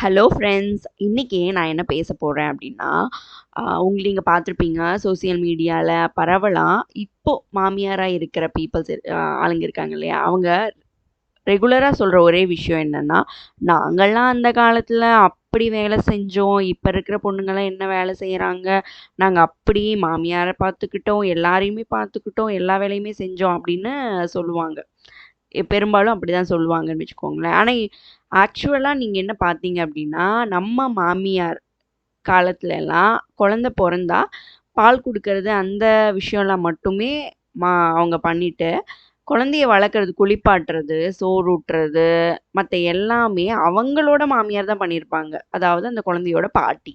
Hello friends. இன்னைக்கு நான் என்ன பேச போறேன் அப்படின்னா, நீங்க பார்த்துருப்பீங்க சோசியல் மீடியால பரவலா இப்போ மாமியாரா இருக்கிற பீப்பிள்ஸ் ஆளுங்க இருக்காங்க இல்லையா? அவங்க ரெகுலரா சொல்ற ஒரே விஷயம் என்னன்னா, "நாங்கலாம் அந்த காலத்துல அப்படி வேலை செஞ்சோம். இப்ப இருக்கிற பொண்ணுங்கலாம் என்ன வேலை செய்றாங்க? நாங்க அப்படி மாமியார பார்த்துக்கிட்டோம், எல்லாரையுமே பார்த்துக்கிட்டோம், எல்லா வேலையுமே செஞ்சோம்." அப்படின்னு சொல்லுவாங்க. பெரும்பாலும் அப்படிதான் சொல்லுவாங்கன்னு வச்சுக்கோங்களேன். ஆனா ஆக்சுவலா நீங்க என்ன பார்த்தீங்க அப்படின்னா, நம்ம மாமியார் காலத்துலலாம் குழந்தை பொறந்தா, பால் குடுக்கறது அந்த விஷயம்லாம் மட்டுமே அவங்க பண்ணிட்டு, குழந்தைய வளர்க்கறது, குளிப்பாட்டுறது, சோறு ஊட்டுறது, மத்த எல்லாமே அவங்களோட மாமியார் தான் பண்ணியிருப்பாங்க. அதாவது அந்த குழந்தையோட பாட்டி.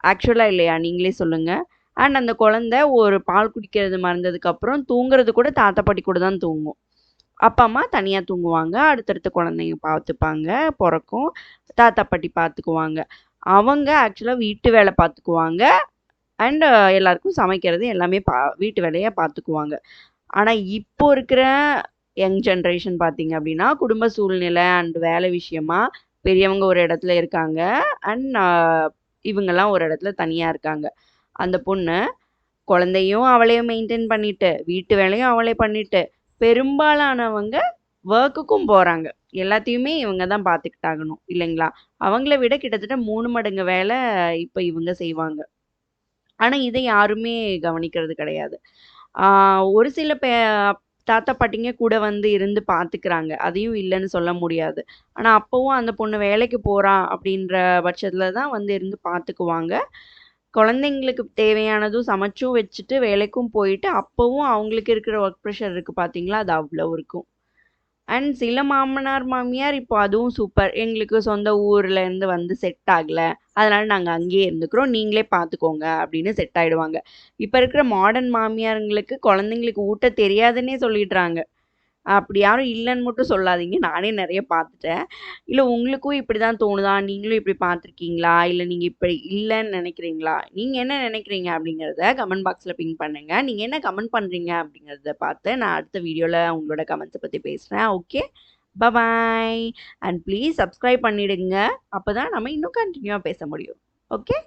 ஆக்சுவலா இல்லையா? நீங்களே சொல்லுங்க. அண்ட் அந்த குழந்தை ஒரு பால் குடிக்கிறது மறந்ததுக்கப்புறம் தூங்குறது கூட தாத்தா, பாட்டி கூட தான் தூங்கும். அப்பா, அம்மா தனியா தூங்குவாங்க. அடுத்தடுத்த குழந்தைங்க பார்த்துப்பாங்க, பொறக்கும். தாத்தா, பாட்டி பார்த்துக்குவாங்க. அவங்க ஆக்சுவலா வீட்டு வேலை பார்த்துக்குவாங்க. அண்ட் எல்லாருக்கும் சமைக்கிறது எல்லாமே வீட்டு வேலைய பார்த்துக்குவாங்க. ஆனா, இப்போ இருக்கிற யங் ஜெனரேஷன் பார்த்தீங்க அப்படின்னா, குடும்ப சூழ்நிலை அண்ட் வேலை விஷயமா பெரியவங்க ஒரு இடத்துல இருக்காங்க. அண்ட் இவங்கலாம் ஒரு இடத்துல தனியா இருக்காங்க. அந்த பொண்ணு குழந்தையும் அவளே மெயின்டெயின் பண்ணிட்டு, வீட்டு வேலையும் அவளே பண்ணிட்டு, பெரும்பாலானவங்க வொர்க்குக்கும் போறாங்க. எல்லாத்தையுமே இவங்க தான் பார்த்துக்கிட்டாகணும் இல்லைங்களா? அவங்கள விட கிட்டத்தட்ட 3 மடங்கு வேலை இப்ப இவங்க செய்வாங்க. ஆனா, இத யாருமே கவனிக்கிறது கிடையாது. ஆ ஒரு சில தாத்தா, பாட்டிங்க கூட வந்து இருந்து பார்த்துக்கிறாங்க. அதையும் இல்லன்னு சொல்ல முடியாது. ஆனா, அப்பவும் அந்த பொண்ணு வேலைக்கு போறா அப்படின்ற பட்சத்துல தான் வந்து இருந்து பார்த்துக்குவாங்க. குழந்தைங்களுக்கு தேவையானதும் சமைச்சும் வச்சுட்டு, வேலைக்கும் போயிட்டு, அப்பவும் அவங்களுக்கு இருக்கிற ஒர்க் ப்ரெஷர் இருக்கு பார்த்தீங்களா? அது அவ்வளோ இருக்கும். அண்ட் சில மாமனார், மாமியார் இப்போ அதுவும் சூப்பர். எங்களுக்கு சொந்த ஊர்ல இருந்து வந்து செட் ஆகல. அதனால நாங்க அங்கேயே இருந்துக்கிறோம். நீங்களே பார்த்துக்கோங்க அப்படின்னு செட் ஆயிடுவாங்க. இப்ப இருக்கிற மாடர்ன் மாமியாருங்களுக்கு குழந்தைங்களுக்கு ஊட்ட தெரியாதுன்னே சொல்லிடுறாங்க. அப்படி யாரும் இல்லன்னு மட்டும் சொல்லாதீங்க. நானே நெறைய பார்த்துட்டேன். இல்ல உங்களுக்கும் இப்படிதான் தோணுதா? நீங்களும் இப்படி பார்த்துருக்கீங்களா? இல்ல நீங்க இப்படி இல்லன்னு நெனைக்கிறீங்களா? நீங்க என்ன நெனைக்கிறீங்க அப்படிங்கிறத கமெண்ட் பாக்ஸ்ல பின் பண்ணுங்க. நீங்க என்ன கமெண்ட் பண்றீங்க அப்படிங்கிறத பார்த்து நான் அடுத்த வீடியோல உங்களோட கமெண்ட்ஸ பத்தி பேசுறேன். Okay. Bye bye. And please subscribe பண்ணிடுங்க. அப்பதான் நம்ம இன்னும் கன்டினியூவா பேச முடியும். ஓகே.